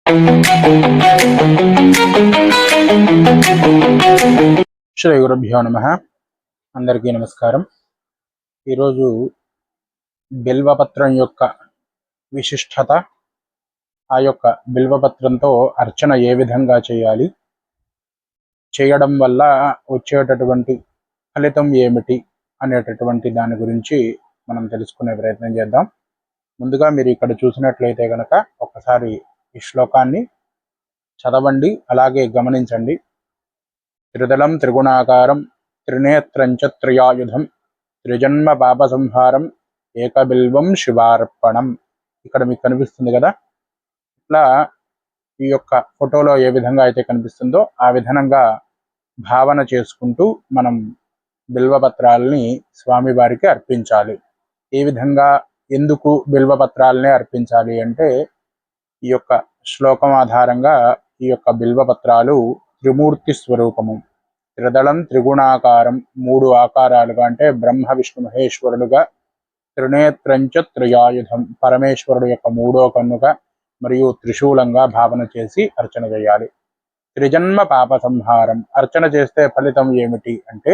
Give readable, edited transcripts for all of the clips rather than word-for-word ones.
శ్రీ గురుభ్యో నమః. అందరికీ నమస్కారం. ఈరోజు బిల్వపత్రం యొక్క విశిష్టత, ఆ యొక్క బిల్వపత్రంతో అర్చన ఏ విధంగా చేయాలి, చేయడం వల్ల వచ్చేటటువంటి ఫలితం ఏమిటి అనేటటువంటి దాని గురించి మనం తెలుసుకునే ప్రయత్నం చేద్దాం. ముందుగా మీరు ఇక్కడ చూసినట్లయితే కనుక ఒకసారి ఈ శ్లోకాన్ని చదవండి, అలాగే గమనించండి. త్రిదళం త్రిగుణాకారం త్రినేత్రంచ త్రయాయుధం త్రిజన్మ పాప సంహారం ఏకబిల్వం శివార్పణం. ఇక్కడ మీకు కనిపిస్తుంది కదా, ఇట్లా ఈ యొక్క ఫోటోలో ఏ విధంగా అయితే కనిపిస్తుందో ఆ విధంగా భావన చేసుకుంటూ మనం బిల్వపత్రాలని స్వామివారికి అర్పించాలి. ఈ విధంగా ఎందుకు బిల్వపత్రాలని అర్పించాలి అంటే, ఈ యొక్క శ్లోకం ఆధారంగా ఈ యొక్క బిల్వపత్రాలు త్రిమూర్తి స్వరూపము. త్రిదళం త్రిగుణాకారం, మూడు ఆకారాలుగా అంటే బ్రహ్మ విష్ణు మహేశ్వరుడుగా, త్రినేత్రంచ త్రయాయుధం పరమేశ్వరుడు యొక్క మూడో కన్నుగా మరియు త్రిశూలంగా భావన చేసి అర్చన చేయాలి. త్రిజన్మ పాప సంహారం, అర్చన చేస్తే ఫలితం ఏమిటి అంటే,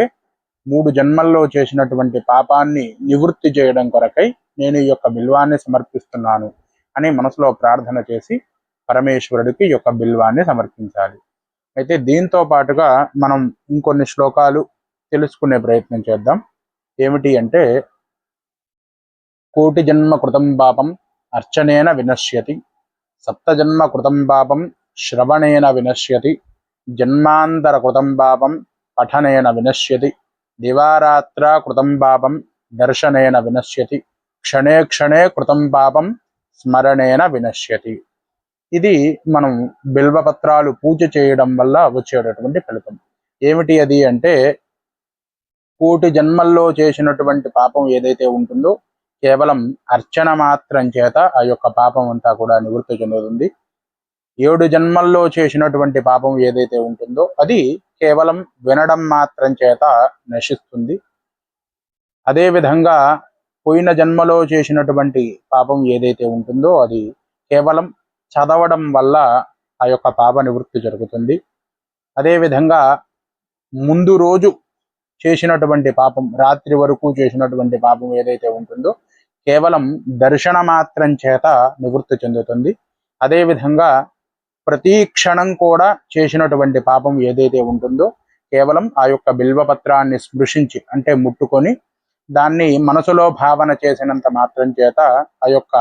3 జన్మల్లో చేసినటువంటి పాపాన్ని నివృత్తి చేయడం కొరకై నేను ఈ యొక్క బిల్వాన్ని సమర్పిస్తున్నాను అని మనసులో ప్రార్థన చేసి పరమేశ్వరుడికి ఈ యొక్క బిల్వాన్ని సమర్పించాలి. అయితే దీంతో పాటుగా మనం ఇంకొన్ని శ్లోకాలు తెలుసుకునే ప్రయత్నం చేద్దాం. ఏమిటి అంటే, కోటి జన్మ కృతం పాపం అర్చనేన వినశ్యతి, సప్తజన్మ కృతం పాపం శ్రవణేన వినశ్యతి, జన్మాంతర కృతం పాపం పఠనేన వినశ్యతి, దివారాత్ర కృతం పాపం దర్శనేన వినశ్యతి, క్షణే క్షణే కృతం పాపం స్మరణేన వినశ్యతి. ఇది మనం బిల్వపత్రాలు పూజ చేయడం వల్ల వచ్చేటటువంటి ఫలితం. ఏమిటి అది అంటే, కోటి జన్మల్లో చేసినటువంటి పాపం ఏదైతే ఉంటుందో కేవలం అర్చన మాత్రం చేత ఆ యొక్క పాపం అంతా కూడా నివృత్తి చెందుతుంది. 7 జన్మల్లో చేసినటువంటి పాపం ఏదైతే ఉంటుందో అది కేవలం వినడం మాత్రం చేత నశిస్తుంది. అదేవిధంగా పోయిన జన్మలో చేసినటువంటి పాపం ఏదైతే ఉంటుందో అది కేవలం చదవడం వల్ల ఆ యొక్క పాప నివృత్తి జరుగుతుంది. అదేవిధంగా ముందు రోజు చేసినటువంటి పాపం, రాత్రి వరకు చేసినటువంటి పాపం ఏదైతే ఉంటుందో కేవలం దర్శన మాత్రం చేత నివృత్తి చెందుతుంది. అదేవిధంగా ప్రతి క్షణం కూడా చేసినటువంటి పాపం ఏదైతే ఉంటుందో కేవలం ఆ యొక్క బిల్వపత్రాన్ని స్పృశించి అంటే ముట్టుకొని దాన్ని మనసులో భావన చేసినంత మాత్రం చేత ఆ యొక్క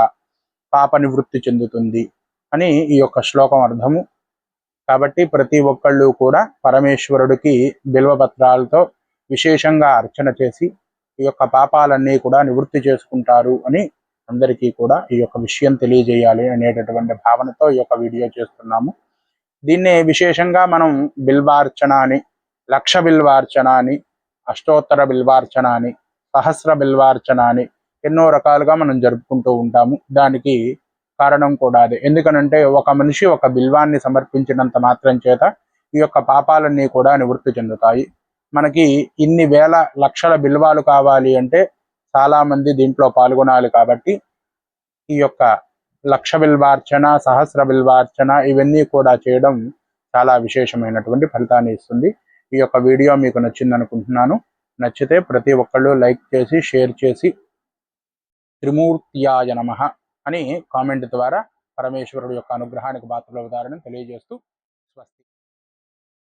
పాప నివృత్తి చెందుతుంది అని ఈ యొక్క శ్లోకం అర్థము. కాబట్టి ప్రతి ఒక్కళ్ళు కూడా పరమేశ్వరుడికి బిల్వపత్రాలతో విశేషంగా అర్చన చేసి ఈ యొక్క పాపాలన్నీ కూడా నివృత్తి చేసుకుంటారు అని అందరికీ కూడా ఈ యొక్క విషయం తెలియజేయాలి అనేటటువంటి భావనతో ఈ యొక్క వీడియో చేస్తున్నాము. దీన్నే విశేషంగా మనం బిల్వార్చన అని, లక్ష బిల్వార్చన అని, అష్టోత్తర బిల్వార్చన అని, సహస్ర బిల్వార్చన అని ఎన్నో రకాలుగా మనం జరుపుకుంటూ ఉంటాము. దానికి కారణం కూడా అదే. ఎందుకనంటే ఒక మనిషి ఒక బిల్వాన్ని సమర్పించినంత మాత్రం చేత ఈ యొక్క పాపాలన్నీ కూడా నివృత్తి చెందుతాయి. మనకి ఇన్ని వేల లక్షల బిల్వాలు కావాలి అంటే చాలా మంది దీంట్లో పాల్గొనాలి. కాబట్టి ఈ యొక్క లక్ష బిల్వార్చన, సహస్ర బిల్వార్చన ఇవన్నీ కూడా చేయడం చాలా విశేషమైనటువంటి ఫలితాన్ని ఇస్తుంది. ఈ యొక్క వీడియో మీకు నచ్చింది అనుకుంటున్నాను. నచ్చితే ప్రతి ఒక్కళ్ళు లైక్ చేసి షేర్ చేసి త్రిమూర్త్యాయ నమః అని కామెంట్ ద్వారా పరమేశ్వరుడు యొక్క అనుగ్రహానికి పాత్రలవుతారని తెలియజేస్తూ స్వస్తి.